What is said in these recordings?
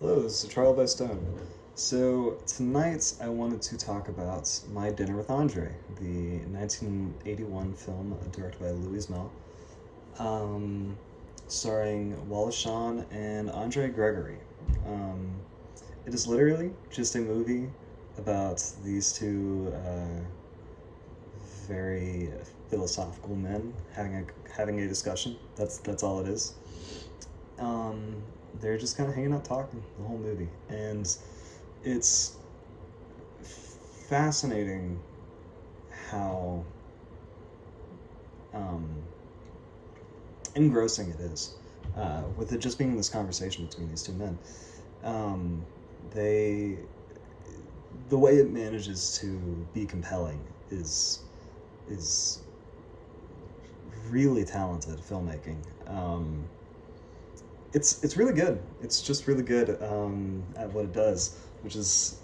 Hello, this is Trial by Stone. So, tonight I wanted to talk about My Dinner with Andre, the 1981 film directed by Louis Malle, um, starring Wallace Shawn and Andre Gregory. Um, it is literally just a movie about these two very philosophical men having a discussion. That's all it is. Um, they're just kind of hanging out talking the whole movie, and it's fascinating how um, engrossing it is, with it just being this conversation between these two men. Um, they the way it manages to be compelling is really talented filmmaking. It's really good. It's just really good at what it does, which is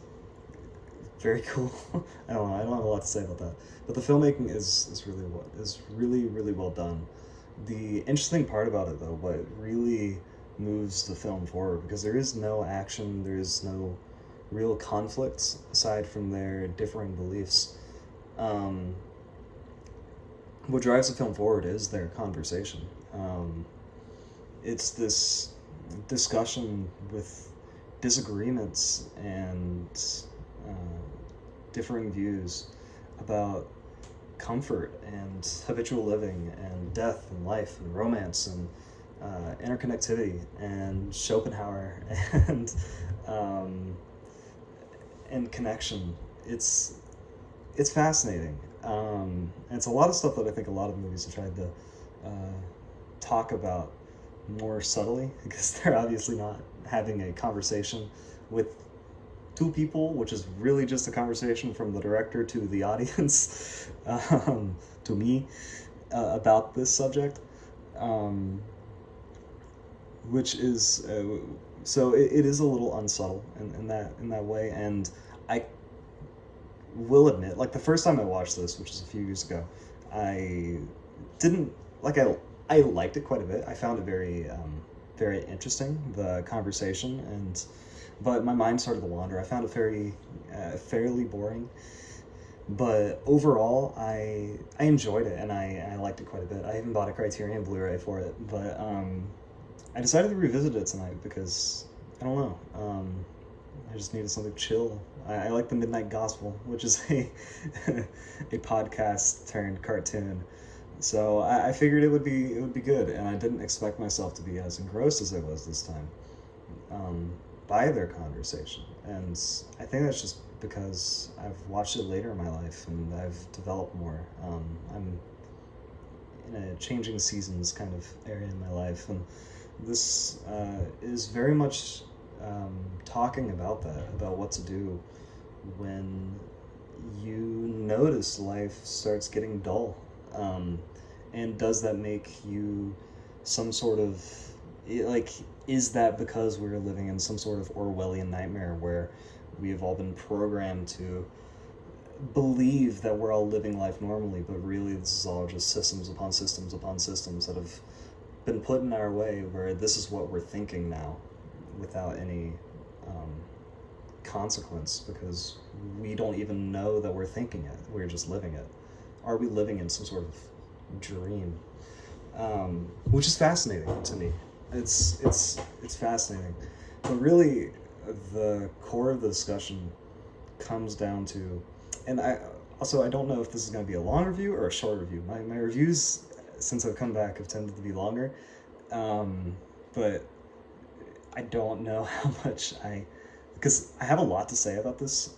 very cool. I don't know. I don't have a lot to say about that, but the filmmaking is really well done. The interesting part about it, though, what really moves the film forward, because there is no action, there is no real conflicts aside from their differing beliefs. Um, what drives the film forward is their conversation. It's this discussion with disagreements and uh, differing views about comfort and habitual living and death and life and romance and interconnectivity and Schopenhauer and um, and connection. It's fascinating. And it's a lot of stuff that I think a lot of movies have tried to uh, talk about more subtly, because they're obviously not having a conversation with two people, which is really just a conversation from the director to the audience, to me, about this subject, um, which is so it is a little unsubtle in that way, and I will admit, like the first time I watched this, which is a few years ago, I didn't like I liked it quite a bit. I found it very interesting, the conversation, and but my mind started to wander. I found it fairly boring, but overall I enjoyed it, and I liked it quite a bit. I even bought a Criterion Blu-ray for it, but I decided to revisit it tonight because I don't know. I just needed something chill. I like the Midnight Gospel, which is a a podcast turned cartoon. So I figured it would be good, and I didn't expect myself to be as engrossed as I was this time, by their conversation. And I think that's just because I've watched it later in my life and I've developed more. I'm in a changing seasons kind of area in my life, and this is very much talking about that, about what to do when you notice life starts getting dull. Um, and does that make you some sort of, like, is that because we're living in some sort of Orwellian nightmare where we have all been programmed to believe that we're all living life normally, but really this is all just systems upon systems upon systems that have been put in our way, where this is what we're thinking now without any um, consequence, because we don't even know that we're thinking it, we're just living it. Are we living in some sort of dream? Which is fascinating to me. It's fascinating, but really, the core of the discussion comes down to, and I don't know if this is going to be a long review or a short review. My reviews since I've come back have tended to be longer, but I don't know how much because I have a lot to say about this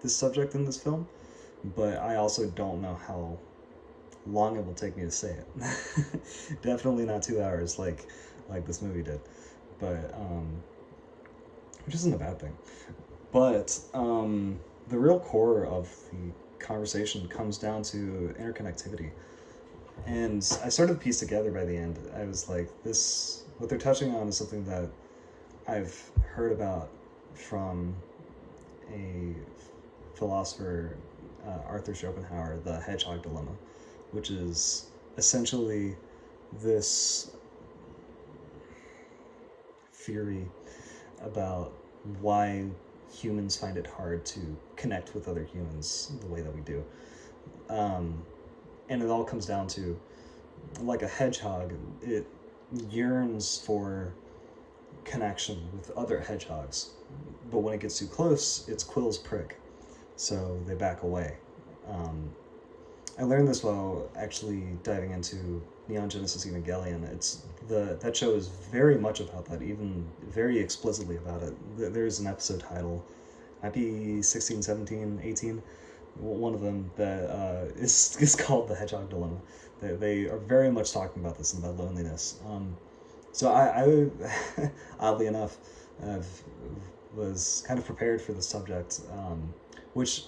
subject in this film, but I also don't know how long it will take me to say it. Definitely not 2 hours like this movie did, but which isn't a bad thing. But the real core of the conversation comes down to interconnectivity, and I started to piece together by the end. I was like, this what they're touching on is something that I've heard about from a philosopher, Arthur Schopenhauer, the hedgehog dilemma, which is essentially this theory about why humans find it hard to connect with other humans the way that we do. And it all comes down to, like a hedgehog, it yearns for connection with other hedgehogs, but when it gets too close, its quills prick, so they back away. I learned this while actually diving into Neon Genesis Evangelion. That show is very much about that, even very explicitly about it. There's an episode title, might be 16, 17, 18, one of them, that is called The Hedgehog Dilemma. They are very much talking about this and about loneliness. So I oddly enough, was kind of prepared for this subject, which,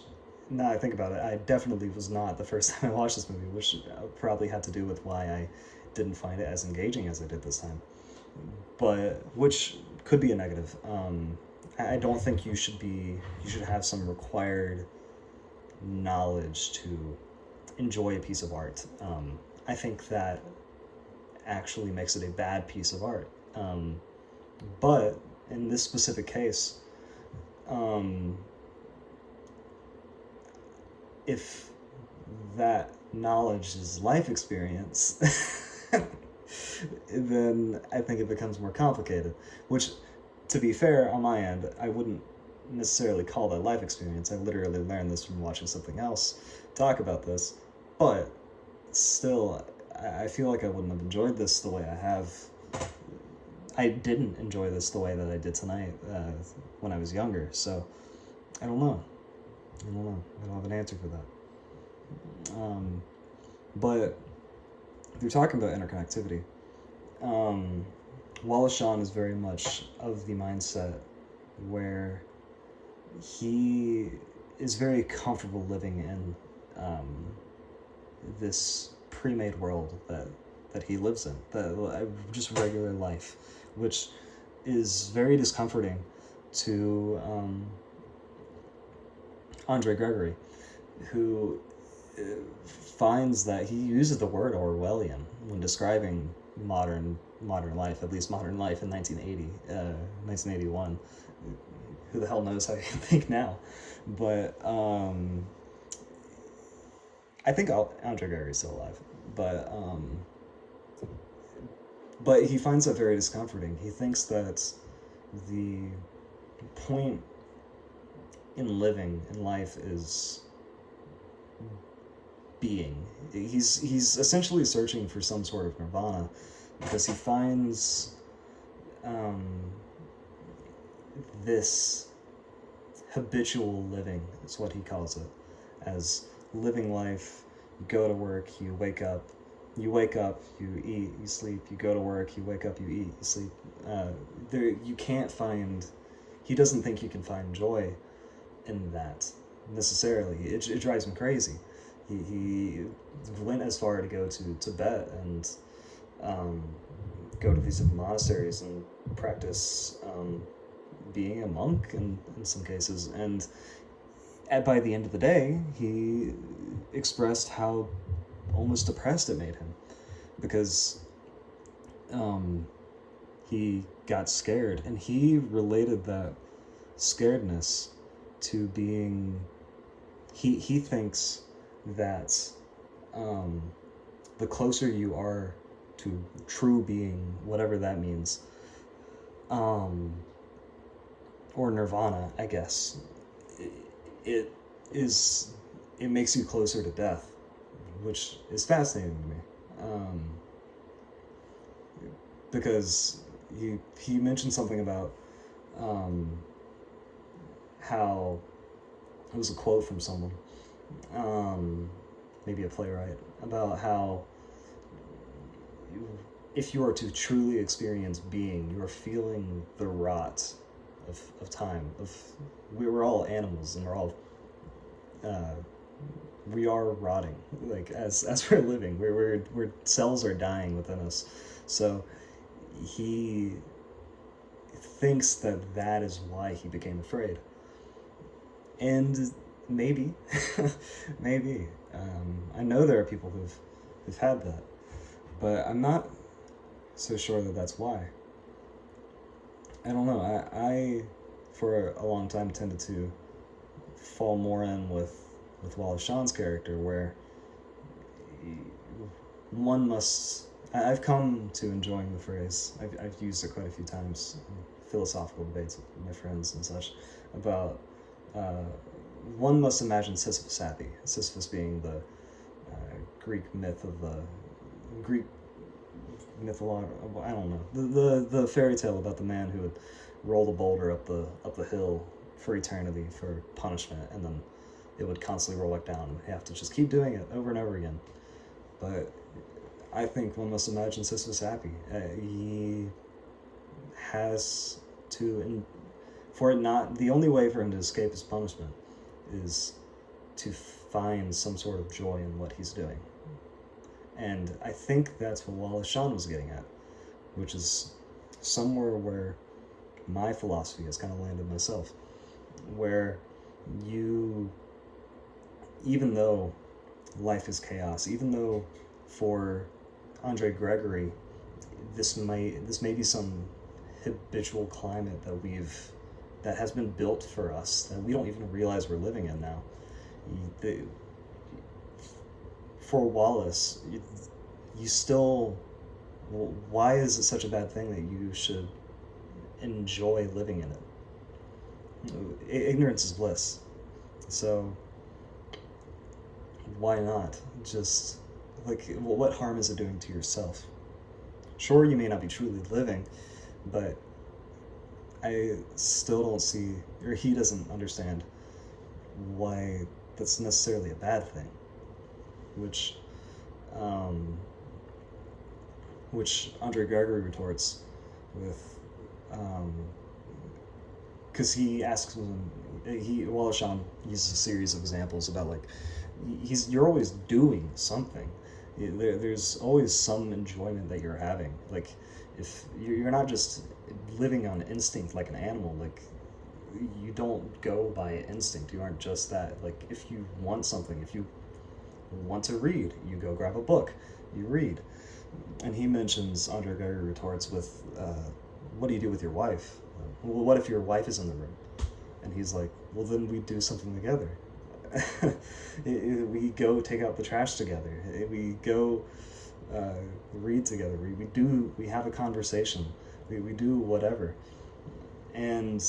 now I think about it, I definitely was not the first time I watched this movie, which probably had to do with why I didn't find it as engaging as I did this time. But, which could be a negative. I don't think you should have some required knowledge to enjoy a piece of art. I think that actually makes it a bad piece of art. But in this specific case, if that knowledge is life experience, then I think it becomes more complicated. Which, to be fair, on my end, I wouldn't necessarily call that life experience. I literally learned this from watching something else talk about this. But still, I feel like I wouldn't have enjoyed this the way I have. I didn't enjoy this the way that I did tonight when I was younger. So, I don't know. I don't have an answer for that. But they're talking about interconnectivity. Wallace Shawn is very much of the mindset where he is very comfortable living in this pre-made world that he lives in, just regular life, which is very discomforting to Andre Gregory, who finds that he uses the word Orwellian when describing modern life, at least modern life in 1981. Who the hell knows how you think now? But I think Andre Gregory's still alive, but he finds that very discomforting. He thinks that the point in living in life is being. He's essentially searching for some sort of nirvana, because he finds this habitual living, is what he calls it, as living life. You go to work, you wake up, you eat, you sleep, you go to work, you wake up, you eat, you sleep. You can't find, he doesn't think you can find joy in that necessarily. It drives him crazy. He went as far to go to Tibet and go to these monasteries and practice being a monk in some cases. And by the end of the day, he expressed how almost depressed it made him, because he got scared, and he related that scaredness to being, he thinks that the closer you are to true being, whatever that means, or nirvana, I guess, it makes you closer to death, which is fascinating to me, because he mentioned something about how, it was a quote from someone, maybe a playwright, about how if you are to truly experience being, you are feeling the rot of time. We're all animals, and we are rotting, like as we're living. We're cells are dying within us. So he thinks that is why he became afraid. And maybe, I know there are people who've had that, but I'm not so sure that that's why. I don't know. I for a long time tended to fall more in with Wallace Shawn's character, where one must. I've come to enjoying the phrase. I've used it quite a few times in philosophical debates with my friends and such about one must imagine Sisyphus happy. Sisyphus being the Greek myth of the Greek mythology. I don't know, the fairy tale about the man who would roll the boulder up the hill for eternity for punishment, and then it would constantly roll back down, and you have to just keep doing it over and over again. But I think one must imagine Sisyphus happy. He has to, for it not, the only way for him to escape his punishment is to find some sort of joy in what he's doing. And I think that's what Wallace Shawn was getting at, which is somewhere where my philosophy has kind of landed myself, where you, even though life is chaos, even though for Andre Gregory, this may be some habitual climate that has been built for us that we don't even realize we're living in now. For Wallace, you still, why is it such a bad thing that you should enjoy living in it? Ignorance is bliss. So why not just, what harm is it doing to yourself? Sure, you may not be truly living, but I still don't see, or he doesn't understand why that's necessarily a bad thing, which Andre Gregory retorts with, because he asks him, Wallace Shawn uses a series of examples about you're always doing something. There's always some enjoyment that you're having. Like, if you're not just living on instinct like an animal, you don't go by instinct. You aren't just that. Like, if you want something, if you want to read, you go grab a book, you read. And he mentions, Andre Gregory retorts with, what do you do with your wife? Well, what if your wife is in the room? And he's like, well, then we do something together. We go take out the trash together. We go read together. We have a conversation. We do whatever. And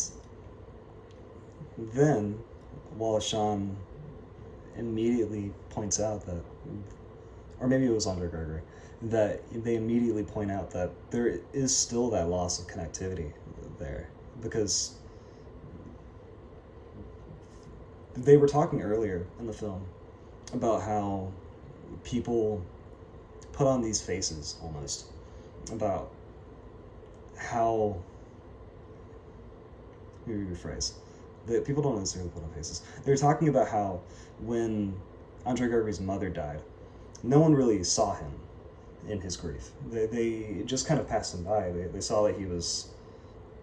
then Wallace Shawn immediately points out that, or maybe it was Andre Gregory, that they immediately point out that there is still that loss of connectivity there, because they were talking earlier in the film about how people put on these faces, almost, about how, let me rephrase, that people don't necessarily put on faces. They were talking about how when Andre Gregory's mother died, no one really saw him in his grief. They just kind of passed him by. They saw that he was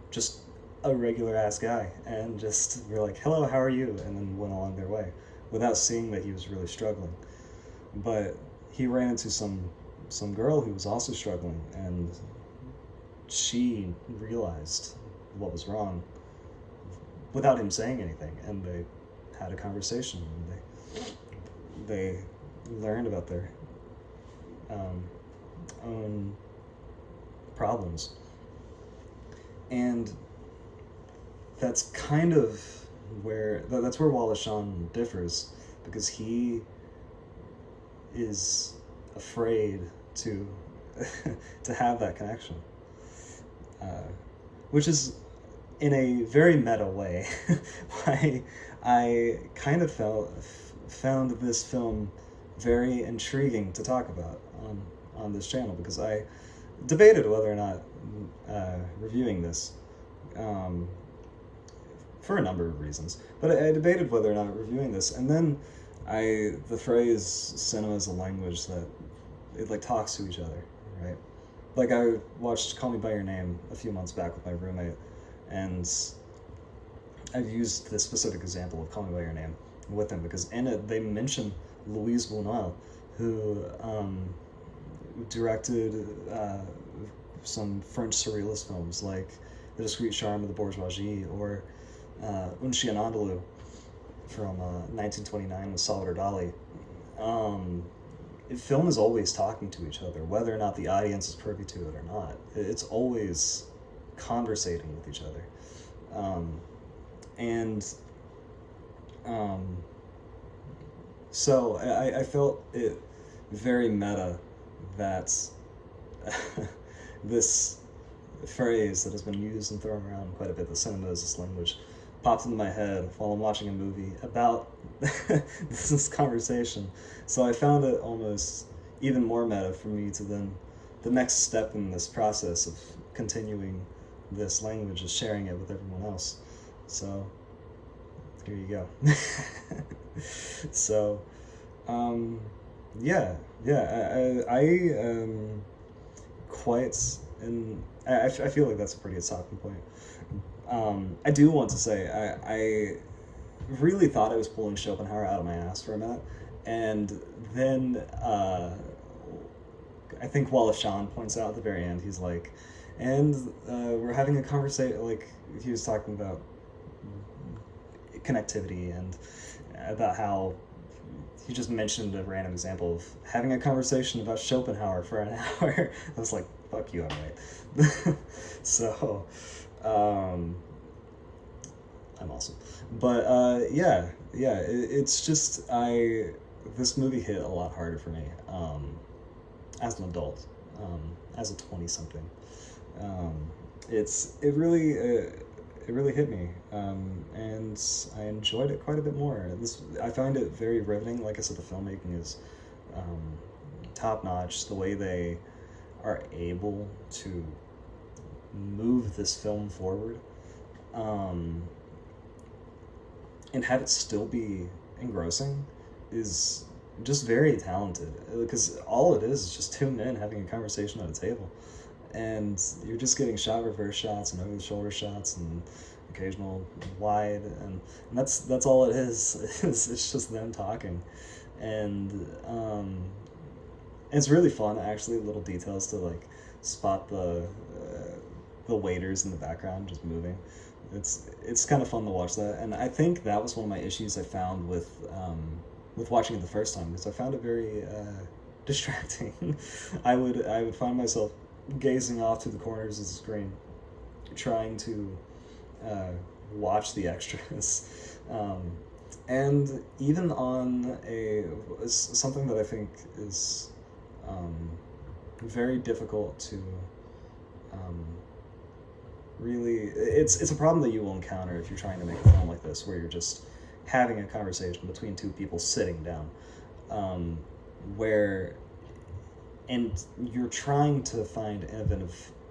just a regular ass guy, and just were like, hello, how are you? And then went along their way without seeing that he was really struggling. But he ran into some girl who was also struggling, and she realized what was wrong without him saying anything, and they had a conversation, and they learned about their own problems. And that's kind of that's where Wallace Shawn differs, because he is afraid to to have that connection, which is, in a very meta way, why I kind of found this film very intriguing to talk about on this channel, because I debated whether or not reviewing this, for a number of reasons, but I debated whether or not reviewing this, and then the phrase cinema is a language that it talks to each other, right? Like, I watched Call Me By Your Name a few months back with my roommate, and I've used this specific example of Call Me By Your Name with him because in it they mention Louise Buñuel, who directed some French surrealist films like The Discreet Charm of the Bourgeoisie, or Unshi Anandalu from 1929 with Salvador Dali. Film is always talking to each other, whether or not the audience is privy to it or not. It's always conversating with each other. So I felt it very meta that this phrase that has been used and thrown around quite a bit, the cinema is this language, popped into my head while I'm watching a movie about this conversation. So I found it almost even more meta for me to then, the next step in this process of continuing this language is sharing it with everyone else. So here you go. So I quite, and I feel like that's a pretty good stopping point. I do want to say I really thought I was pulling Schopenhauer out of my ass for a minute, and then I think Wallace Shawn points out at the very end, he's like, and we're having a conversation, like he was talking about connectivity and about how he just mentioned a random example of having a conversation about Schopenhauer for an hour. I was like, fuck you, I'm right. So, I'm awesome. But, it's just, this movie hit a lot harder for me, as an adult, as a 20-something. It really hit me, and I enjoyed it quite a bit more. I find it very riveting. Like I said, the filmmaking is top-notch. The way they are able to move this film forward, and have it still be engrossing is just very talented. Because all it is just two men having a conversation at a table. And you're just getting reverse shots and over-the-shoulder shots and occasional wide, and that's all it is. It's just them talking, and it's really fun, actually, little details to like spot the waiters in the background just moving. It's kind of fun to watch that, and I think that was one of my issues I found with watching it the first time, because I found it very distracting. I would find myself gazing off to the corners of the screen, trying to watch the extras, and even on something that I think is very difficult to really, it's a problem that you will encounter if you're trying to make a film like this, where you're just having a conversation between two people sitting down, and you're trying to find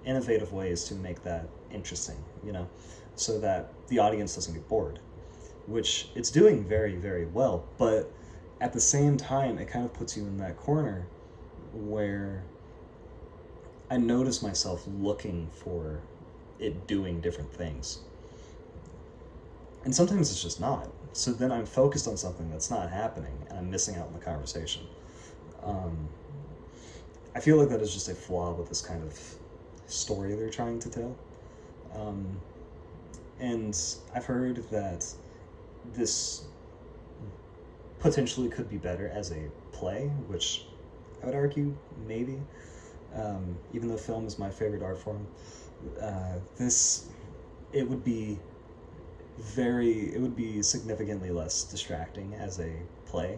innovative ways to make that interesting, so that the audience doesn't get bored, which it's doing very, very well. But at the same time, it kind of puts you in that corner where I notice myself looking for it doing different things. And sometimes it's just not. So then I'm focused on something that's not happening, and I'm missing out on the conversation. I feel like that is just a flaw with this kind of story they're trying to tell. And I've heard that this potentially could be better as a play, which I would argue maybe, even though film is my favorite art form. It would be significantly less distracting as a play.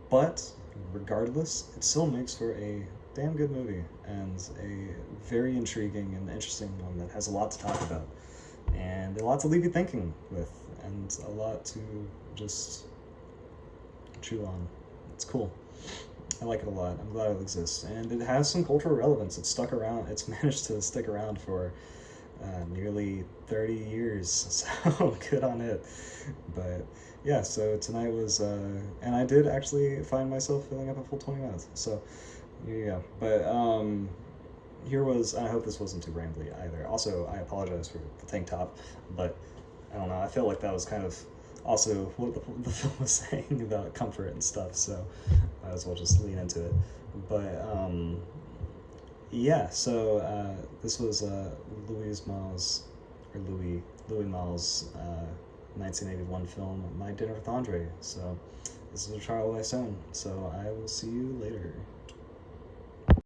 But regardless, it still makes for a damn good movie, and a very intriguing and interesting one that has a lot to talk about, and a lot to leave you thinking with, and a lot to just chew on. It's cool. I like it a lot. I'm glad it exists, and it has some cultural relevance. It's stuck around. It's managed to stick around for nearly 30 years, so good on it. But yeah, so tonight was, and I did actually find myself filling up a full 20 minutes, so here you go. But here was, and I hope this wasn't too rambly either. Also, I apologize for the tank top, but I don't know, I feel like that was kind of also what the film was saying about comfort and stuff, so might as well just lean into it. But Yeah, so this was Louis Malle's 1981 film, My Dinner with Andre. So this is a trial by Stone. So I will see you later.